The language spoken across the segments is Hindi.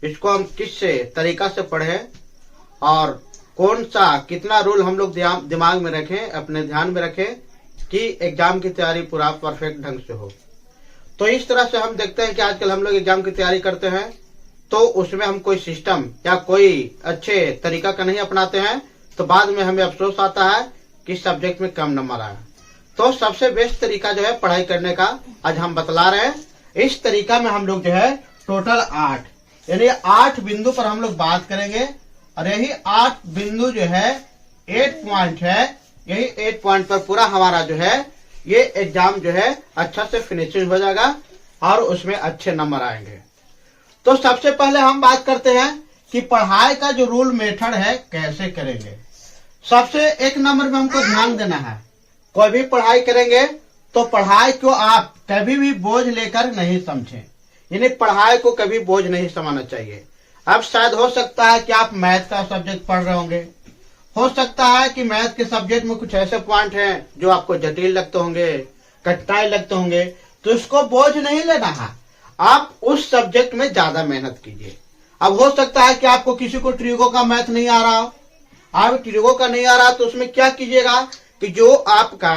इसको हम किस से तरीका से पढ़ें और कौन सा कितना रूल हम लोग दिमाग में रखें, अपने ध्यान में रखें कि एग्जाम की तैयारी पूरा परफेक्ट ढंग से हो। तो इस तरह से हम देखते हैं कि आजकल हम लोग एग्जाम की तैयारी करते हैं तो उसमें हम कोई सिस्टम या कोई अच्छे तरीका का नहीं अपनाते हैं, तो बाद में हमें अफसोस आता है कि सब्जेक्ट में कम नंबर आया। तो सबसे बेस्ट तरीका जो है पढ़ाई करने का आज हम बतला रहे हैं। इस तरीका में हम लोग जो है टोटल 8 यानी 8 बिंदु पर हम लोग बात करेंगे और यही 8 बिंदु जो है 8 पॉइंट है, यही 8 पॉइंट पर पूरा हमारा जो है ये एग्जाम जो है अच्छा से फिनिशिंग हो जाएगा और उसमें अच्छे नंबर आएंगे। तो सबसे पहले हम बात करते हैं कि पढ़ाई का जो रूल मेथड है कैसे करेंगे। सबसे एक नंबर में हमको ध्यान देना है, कोई भी पढ़ाई करेंगे तो पढ़ाई को आप कभी भी बोझ लेकर नहीं समझें, यानी पढ़ाई को कभी बोझ नहीं समझना चाहिए। अब शायद हो सकता है कि आप मैथ का सब्जेक्ट पढ़ रहे होंगे, हो सकता है कि मैथ के सब्जेक्ट में कुछ ऐसे पॉइंट हैं जो आपको जटिल लगते होंगे, कठिनाई लगते होंगे, तो इसको बोझ नहीं लेना है, आप उस सब्जेक्ट में ज्यादा मेहनत कीजिए। अब हो सकता है कि आपको किसी को ट्रिगो का मैथ नहीं आ रहा हो, आप ट्रिगो का नहीं आ रहा तो उसमें क्या कीजिएगा कि जो आपका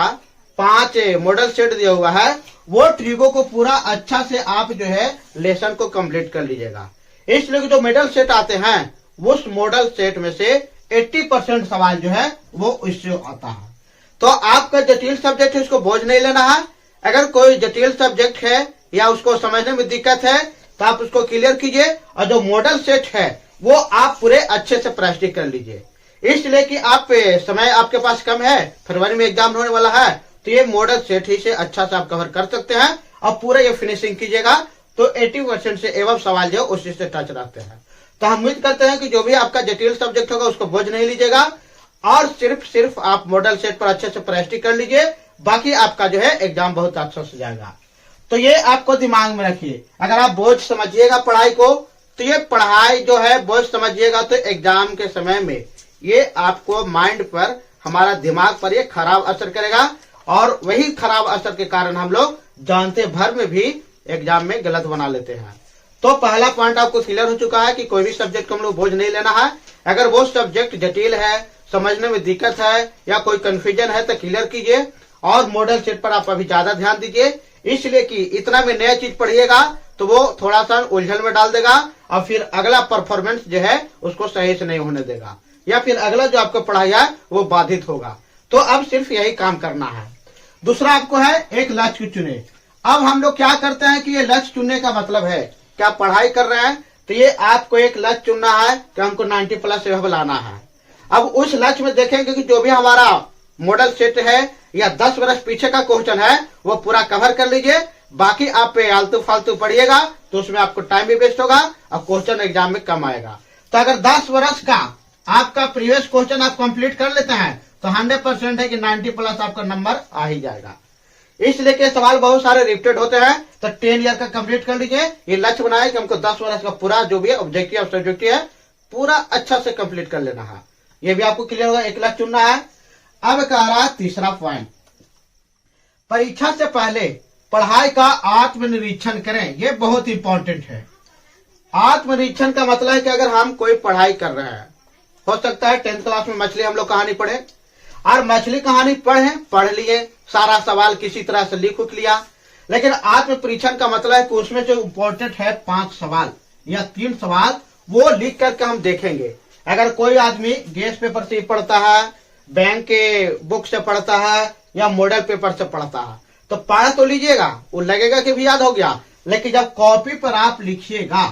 5 मॉडल सेट दिया हुआ है वो ट्रिगो को पूरा अच्छा से आप जो है लेसन को कंप्लीट कर लीजिएगा। इसलिए जो मॉडल सेट आते हैं उस मॉडल सेट में से 80% सवाल जो है वो इससे आता है। तो आपका जटिल सब्जेक्ट है उसको बोझ नहीं लेना है। अगर कोई जटिल सब्जेक्ट है या उसको समझने में दिक्कत है तो आप उसको क्लियर कीजिए और जो मॉडल सेट है वो आप पूरे अच्छे से प्रैक्टिस कर लीजिए। इसलिए कि आप समय आपके पास कम है, फरवरी में एग्जाम होने वाला है, तो ये मॉडल सेट ही से अच्छा से आप कवर कर सकते हैं और पूरा ये फिनिशिंग कीजिएगा तो 80% से एवं सवाल जो उसी से टच रहते हैं। तो हम उम्मीद करते हैं कि जो भी आपका जटिल सब्जेक्ट होगा उसको बोझ नहीं लीजिएगा और सिर्फ आप मॉडल सेट पर अच्छे से प्रैक्टिस कर लीजिए, बाकी आपका जो है एग्जाम बहुत अच्छा से जाएगा। तो ये आपको दिमाग में रखिए, अगर आप बोझ समझिएगा पढ़ाई को तो ये पढ़ाई जो है बोझ समझिएगा तो एग्जाम के समय में ये आपको माइंड पर, हमारा दिमाग पर ये खराब असर करेगा और वही खराब असर के कारण हम लोग जानते भर में भी एग्जाम में गलत बना लेते हैं। तो पहला पॉइंट आपको क्लियर हो चुका है कि कोई भी सब्जेक्ट को हम लोग बोझ नहीं लेना है। अगर वो सब्जेक्ट जटिल है, समझने में दिक्कत है या कोई कंफ्यूजन है तो क्लियर कीजिए और मॉडल सेट पर आप अभी ज्यादा ध्यान दीजिए, इसलिए कि इतना में नया चीज पढ़िएगा तो वो थोड़ा सा उलझन में डाल देगा और फिर अगला परफॉर्मेंस जो है उसको सही से नहीं होने देगा या फिर अगला जो आपको पढ़ाई है वो बाधित होगा। तो अब सिर्फ यही काम करना है। दूसरा आपको है एक लक्ष्य चुने। अब हम लोग क्या करते हैं कि ये लक्ष्य चुनने का मतलब है कि आप पढ़ाई कर रहे हैं तो ये आपको एक लक्ष्य चुनना है कि हमको 90+ एवं लाना है। अब उस लक्ष्य में देखेंगे कि जो भी हमारा मॉडल सेट है या 10 वर्ष पीछे का क्वेश्चन है वो पूरा कवर कर लीजिए, बाकी आप आलतू फालतू पढ़िएगा तो उसमें आपको टाइम भी वेस्ट होगा और क्वेश्चन एग्जाम में कम आएगा। तो अगर 10 वर्ष का आपका प्रीवियस क्वेश्चन आप कंप्लीट कर लेते हैं तो 100% है कि 90+ आपका नंबर आ ही जाएगा। इसलिए के सवाल बहुत सारे रिपीटेड होते हैं तो 10 ईयर का कंप्लीट कर लीजिए। ये लक्ष्य बनाए कि हमको 10 वर्ष का पूरा जो भी ऑब्जेक्टिव और सब्जेक्टिव है पूरा अच्छा से कंप्लीट कर लेना है। ये भी आपको क्लियर होगा, एक लक्ष्य चुनना है। अब कह रहा है तीसरा पॉइंट, परीक्षा से पहले पढ़ाई का आत्मनिरीक्षण करें। ये बहुत इंपॉर्टेंट है। आत्मनिरीक्षण का मतलब है कि अगर हम कोई पढ़ाई कर रहे हैं, हो सकता है 10th क्लास में मछली हम लोग कहानी पढ़े और मछली कहानी पढ़ लिए, सारा सवाल किसी तरह से लिख उठ लिया, लेकिन आत्म परीक्षण का मतलब है कि उसमें जो इम्पोर्टेंट है 5 सवाल या 3 सवाल वो लिख करके हम देखेंगे। अगर कोई आदमी गेस पेपर से पढ़ता है, बैंक के बुक से पढ़ता है या मॉडल पेपर से पढ़ता है तो पढ़ तो लीजिएगा, वो लगेगा कि भी याद हो गया, लेकिन जब कॉपी पर आप लिखिएगा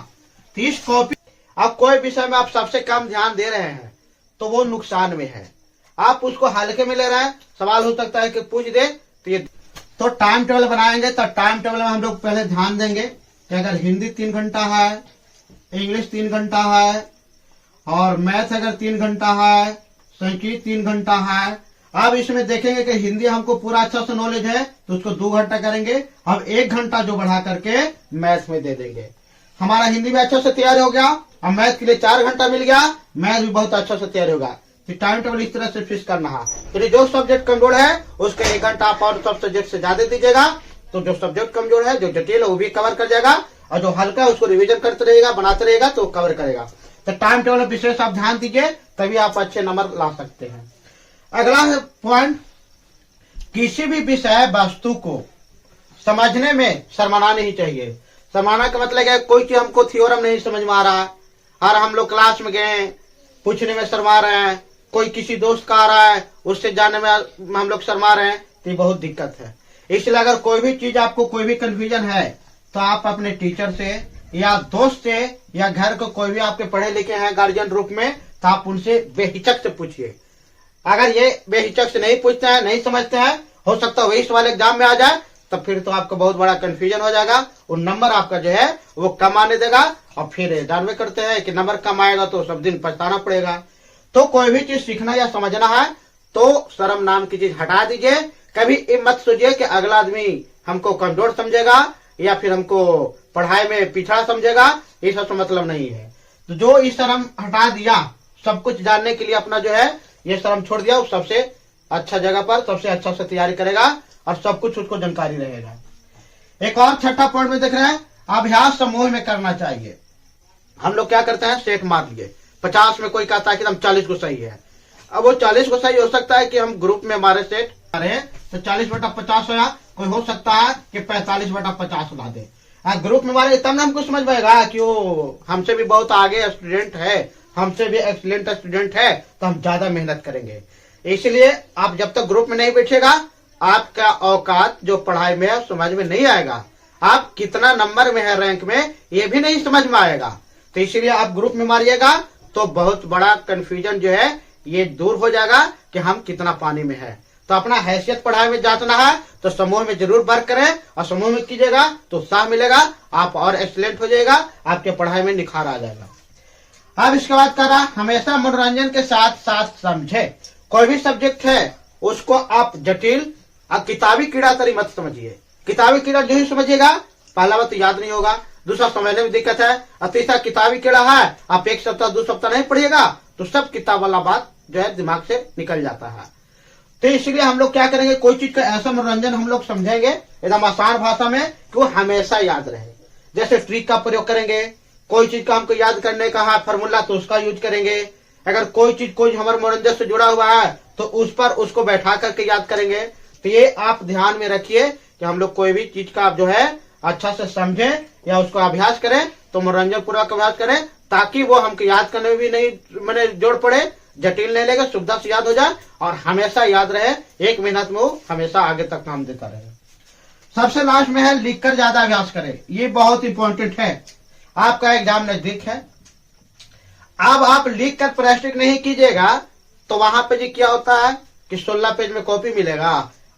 तो इस कॉपी आप कोई विषय में आप सबसे कम ध्यान दे रहे हैं तो वो नुकसान में है। आप उसको हल्के में ले रहे हैं, सवाल हो सकता है कि पूछ दे तो ये तो टाइम टेबल बनाएंगे तो टाइम टेबल में हम लोग पहले ध्यान देंगे कि अगर हिंदी 3 घंटा है, इंग्लिश 3 घंटा है और मैथ अगर 3 घंटा है, संस्कृत 3 घंटा है। अब इसमें देखेंगे कि हिंदी हमको पूरा अच्छा से नॉलेज है तो उसको 2 घंटा करेंगे। अब 1 घंटा जो बढ़ा करके मैथ में दे देंगे। हमारा हिंदी भी अच्छा से तैयार हो गया और मैथ के लिए 4 घंटा मिल गया, मैथ भी बहुत अच्छा से तैयार होगा। तो टाइम टेबल इस तरह से फिक्स करना है। तो जो सब्जेक्ट कमजोर है उसके 1 घंटा आप और सब सब्जेक्ट से ज्यादा दीजिएगा, तो जो सब्जेक्ट कमजोर है, जो जटिल है वो भी कवर कर जाएगा और जो हल्का है उसको रिवीजन करते रहेगा, बनाते रहेगा तो कवर करेगा। तो टाइम टेबल विशेष आप ध्यान दीजिए, तभी आप अच्छे नंबर ला सकते हैं। अगला है पॉइंट, किसी भी विषय वस्तु को समझने में शर्माना नहीं चाहिए। शर्माना का मतलब है कोई चीज हमको थ्योरम नहीं समझ में आ रहा है और हम लोग क्लास में गए पूछने में शर्मा रहे हैं, कोई किसी दोस्त का आ रहा है उससे जानने में हम लोग शर्मा रहे हैं, तो ये बहुत दिक्कत है। इसलिए अगर कोई भी चीज आपको कोई भी कंफ्यूजन है तो आप अपने टीचर से या दोस्त से या घर को कोई भी आपके पढ़े लिखे हैं गार्जियन रूप में, तो आप उनसे बेहिचक से पूछिए। अगर ये बेहिचक से नहीं पूछते हैं, नहीं समझते हैं, हो सकता है वही सवाल एग्जाम में आ जाए, तब फिर तो आपको बहुत बड़ा कंफ्यूजन हो जाएगा और नंबर आपका जो है वो कम आने देगा। और फिर जानवे करते हैं कि नंबर कम आएगा तो सब दिन पछताना पड़ेगा। तो कोई भी चीज सीखना या समझना है तो शर्म नाम की चीज हटा दीजिए। कभी ये मत सोचिए कि अगला आदमी हमको कमजोर समझेगा या फिर हमको पढ़ाई में पिछड़ा समझेगा, ये सब मतलब नहीं है। तो जो ये शर्म हटा दिया, सब कुछ जानने के लिए अपना जो है ये शर्म छोड़ दिया, सबसे अच्छा जगह पर सबसे अच्छा से तैयारी करेगा और सब कुछ उसको जानकारी रहेगा। एक और छठा पॉइंट में देख रहे हैं, अभ्यास समूह में करना चाहिए। हम लोग क्या करते हैं, सेट मार लिए 50 में, कोई कहता है कि हम 40 को सही है। अब वो 40 को सही हो सकता है कि हम ग्रुप में हमारे सेट मारे तो 40/50 होया, कोई हो सकता है कि 45/50 ला दे। ग्रुप में मारे तब ना हमको समझ में आएगा कि वो हमसे भी बहुत आगे स्टूडेंट है, हमसे भी एक्सीलेंट स्टूडेंट है, तो हम ज्यादा मेहनत करेंगे। इसलिए आप जब तक ग्रुप में नहीं बैठेगा आपका औकात जो पढ़ाई में है समझ में नहीं आएगा। आप कितना नंबर में है रैंक में ये भी नहीं समझ में आएगा। तो इसलिए आप ग्रुप में मारिएगा तो बहुत बड़ा कंफ्यूजन जो है ये दूर हो जाएगा कि हम कितना पानी में है। तो अपना हैसियत पढ़ाई में जांचना है तो समूह में जरूर वर्क करें और समूह में कीजिएगा तो उत्साह मिलेगा, आप और एक्सीलेंट हो जाएगा, आपके पढ़ाई में निखार आ जाएगा। अब इसके बाद करा हमेशा मनोरंजन के साथ साथ समझे। कोई भी सब्जेक्ट है उसको आप जटिल और किताबी कीड़ा तरी मत समझिए। किताबी कीड़ा जो ही समझिएगा पहला बात तो याद नहीं होगा, दूसरा समझने में दिक्कत है, और तीसरा किताबी कीड़ा है आप 1 सप्ताह 2 सप्ताह नहीं पढ़िएगा तो सब किताब वाला बात जो है दिमाग से निकल जाता है। तो इसलिए हम लोग क्या करेंगे, कोई चीज का ऐसा मनोरंजन हम लोग समझेंगे एकदम आसान भाषा में कि वो हमेशा याद रहे। जैसे ट्रिक का प्रयोग करेंगे, कोई चीज का हमको याद करने का है फॉर्मूला तो उसका यूज करेंगे। अगर कोई चीज कोई हमारे मनोरंजन से जुड़ा हुआ है तो उस पर उसको बैठा करके याद करेंगे। तो ये आप ध्यान में रखिए कि हम लोग कोई भी चीज का आप जो है अच्छा से समझें या उसको अभ्यास करें तो मनोरंजन पूर्वक अभ्यास करें, ताकि वो हमको याद करने में भी नहीं मैंने जोड़ पड़े, जटिल नहीं लेगा, सुविधा से याद हो जाए और हमेशा याद रहे। 1 मेहनत में वो हमेशा आगे तक काम देता रहे। सबसे लास्ट में है लिखकर ज्यादा अभ्यास करें। ये बहुत इंपॉर्टेंट है। आपका एग्जाम नजदीक है, अब आप लिख कर प्रैक्टिस नहीं कीजिएगा तो वहां पे जी क्या होता है कि 16 पेज में कॉपी मिलेगा।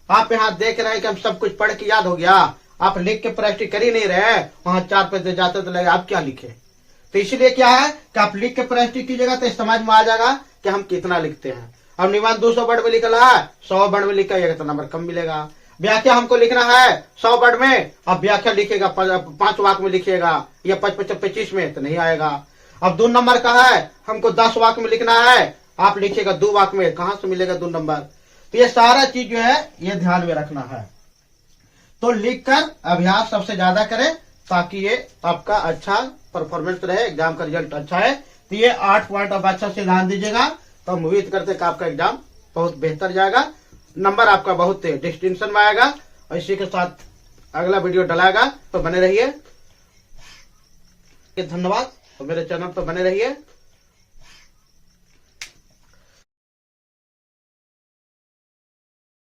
आप यहाँ देख रहे हैं कि हम सब कुछ पढ़ के याद हो गया, आप लिख के प्रैक्टिस कर ही नहीं रहे, वहां 4 पेज दे जाते तो लगे आप क्या लिखे। तो इसलिए क्या है कि आप लिख के प्रैक्टिस कीजिएगा तो समझ में आ जाएगा कि हम कितना लिखते हैं। अब निबंध 200 वर्ड में लिखा है, 100 वर्ड में लिखा तो नंबर कम मिलेगा। व्याख्या हमको लिखना है 100 वर्ड में, अब व्याख्या लिखेगा 5 वाक्य में लिखिएगा या 25 में तो नहीं आएगा। अब 2 नंबर का है, हमको 10 वाक्य में लिखना है, आप लिखिएगा 2 वाक्य में, कहां से मिलेगा 2 नंबर। तो ये सारा चीज जो है ये ध्यान में रखना है। तो लिखकर अभ्यास सबसे ज्यादा करें ताकि ये आपका अच्छा परफॉर्मेंस रहे, एग्जाम का रिजल्ट अच्छा है। तो ये 8 पॉइंट आप अच्छा से ध्यान दीजिएगा तो हम उम्मीद करते हैं कि आपका एग्जाम बहुत बेहतर जाएगा, नंबर आपका बहुत डिस्टिंक्शन में आएगा। और इसी के साथ अगला वीडियो डलाएगा तो बने रहिए। धन्यवाद। तो मेरे चैनल पर बने रहिए।